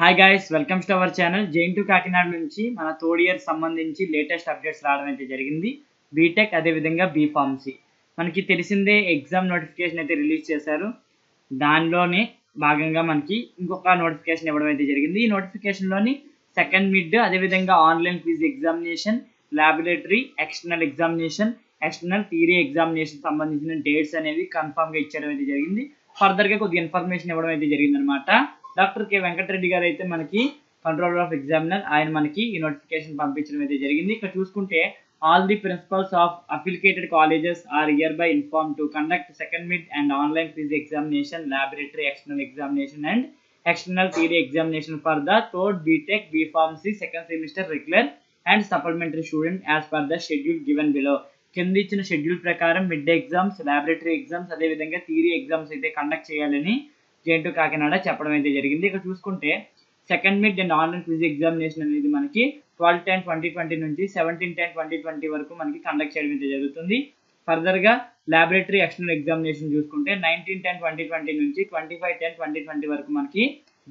Hi guys, welcomes to our channel. JNTU Kakinada నుంచి మన third year సంబంధించి లేటెస్ట్ అప్డేట్స్ రావడం అయితే జరిగింది. బీటెక్ అదేవిధంగా బీఫార్మసీ మనకి తెలిసిందే ఎగ్జామ్ నోటిఫికేషన్ అయితే రిలీజ్ చేశారు. దానిలోనే భాగంగా మనకి ఇంకొక నోటిఫికేషన్ ఇవ్వడం అయితే జరిగింది. ఈ నోటిఫికేషన్లోని సెకండ్ మిడ్ అదేవిధంగా online quiz examination, laboratory external examination, external theory examination సంబంధించిన డేట్స్ అనేవి కన్ఫర్మ్గా ఇచ్చడం అయితే జరిగింది. ఫర్దర్గా కొద్దిగా ఇన్ఫర్మేషన్ ఇవ్వడం అయితే జరిగింది అనమాట. డాక్టర్ కె వెంకటరెడ్డి గారు అయితే మనకి కంట్రోలర్ ఆఫ్ ఎగ్జామినర్, ఆయన మనకి ఈ నోటిఫికేషన్ పంపించడం అయితే జరిగింది. ఇక్కడ చూసుకుంటే all the principals of affiliated colleges are here by inform to conduct second mid and online quiz examination, laboratory external examination and external theory examination for the third BTech B.Pharmacy second semester regular and supplementary student as per the schedule given below. కింద ఇచ్చిన schedule ప్రకారం mid exams, laboratory exams అదేవిధంగా theory exams అయితే conduct చేయాలని జైన్2 కాకినాడ చెప్పడం అయితే జరిగింది. ఇక్కడ చూసుకుంటే second mid and online quiz examination అనేది మనకి 12/10/2020 నుంచి 17/10/2020 వరకు మనకి కండక్ట్ చేయడం అయితే జరుగుతుంది. ఫర్దర్గా ల్యాబొరేటరీ ఎక్స్టర్నల్ ఎగ్జామినేషన్ చూసుకుంటే 19/10/2020 నుంచి 25/10/2020 వరకు మనకి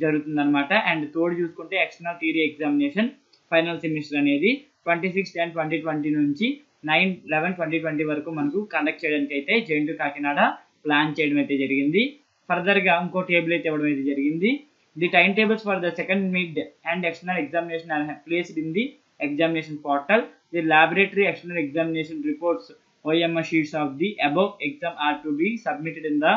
జరుగుతుంది అనమాట. అండ్ థర్డ్ చూసుకుంటే external theory examination final semester అనేది 26/10/2020 నుంచి 9/11/2020 వరకు మనకు కండక్ట్ చేయడానికి అయితే జైన్2 కాకినాడ ప్లాన్ చేయడం అయితే జరిగింది. ఫర్దర్గా ఇంకో టేబుల్ అయితే ఇవ్వడం అయితే జరిగింది. The time tables for the second mid and external examination are placed in the examination portal. The laboratory external examination reports OMS sheets of the above exam are to be submitted in the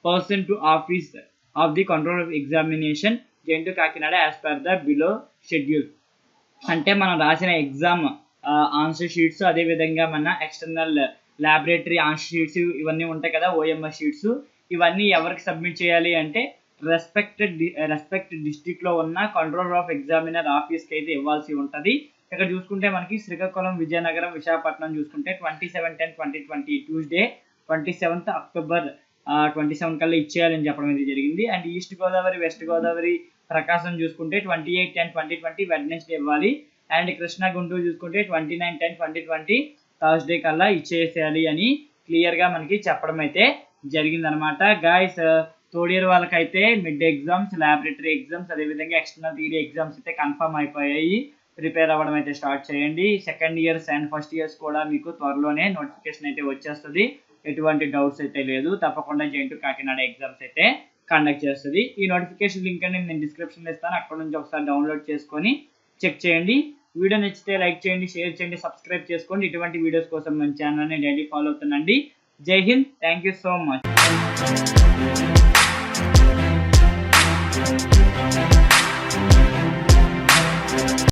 person to office of the control of examination JNTU Kakinada as per the below schedule. అంటే మనం రాసిన exam answer sheets అదేవిధంగా మన external laboratory answer sheets ఇవన్నీ ఉంటాయి కదా, OMS sheets, ఇవన్నీ ఎవరికి సబ్మిట్ చేయాలి అంటే రెస్పెక్టెడ్ డిస్ట్రిక్ట్లో ఉన్న కంట్రోలర్ ఆఫ్ ఎగ్జామినర్ ఆఫీస్కి అయితే ఇవ్వాల్సి ఉంటుంది. ఇక్కడ చూసుకుంటే మనకి శ్రీకాకుళం, విజయనగరం, విశాఖపట్నం చూసుకుంటే 27/10/2020 ట్యూస్డే 27th అక్టోబర్ 27 కల్లా ఇచ్చేయాలని చెప్పడం అయితే జరిగింది. And east Godavari, west Godavari, Prakasam చూసుకుంటే 28/10/2020 వెడ్నెస్డే ఇవ్వాలి. అండ్ కృష్ణా, గుంటూరు చూసుకుంటే 29/10/2020 థర్స్డే కల్లా ఇచ్చేసేయాలి అని క్లియర్గా మనకి చెప్పడం అయితే జరిగిందనమాట. గాయస్, థర్డ్ ఇయర్ వాళ్ళకైతే మిడ్ ఎగ్జామ్స్, ల్యాబొరేటరీ ఎగ్జామ్స్ అదేవిధంగా ఎక్స్టర్నల్ థియరీ ఎగ్జామ్స్ అయితే కన్ఫర్మ్ అయిపోయాయి. ప్రిపేర్ అవ్వడం అయితే స్టార్ట్ చేయండి. Second years and first years కూడా మీకు త్వరలోనే నోటిఫికేషన్ అయితే వచ్చేస్తుంది. ఎటువంటి డౌట్స్ అయితే లేదు. తప్పకుండా జైన్2 కాకినాడ ఎగ్జామ్స్ అయితే కండక్ట్ చేస్తుంది. ఈ నోటిఫికేషన్ లింక్ అనేది నేను డిస్క్రిప్షన్లో ఇస్తాను, అక్కడ నుంచి ఒకసారి డౌన్లోడ్ చేసుకొని చెక్ చేయండి. వీడియో నచ్చితే లైక్ చేయండి, షేర్ చేయండి, సబ్స్క్రైబ్ చేసుకోండి. ఇటువంటి వీడియోస్ కోసం మన ఛానల్ని డైలీ ఫాలో అవుతుండండి. Jai Hind, thank you so much.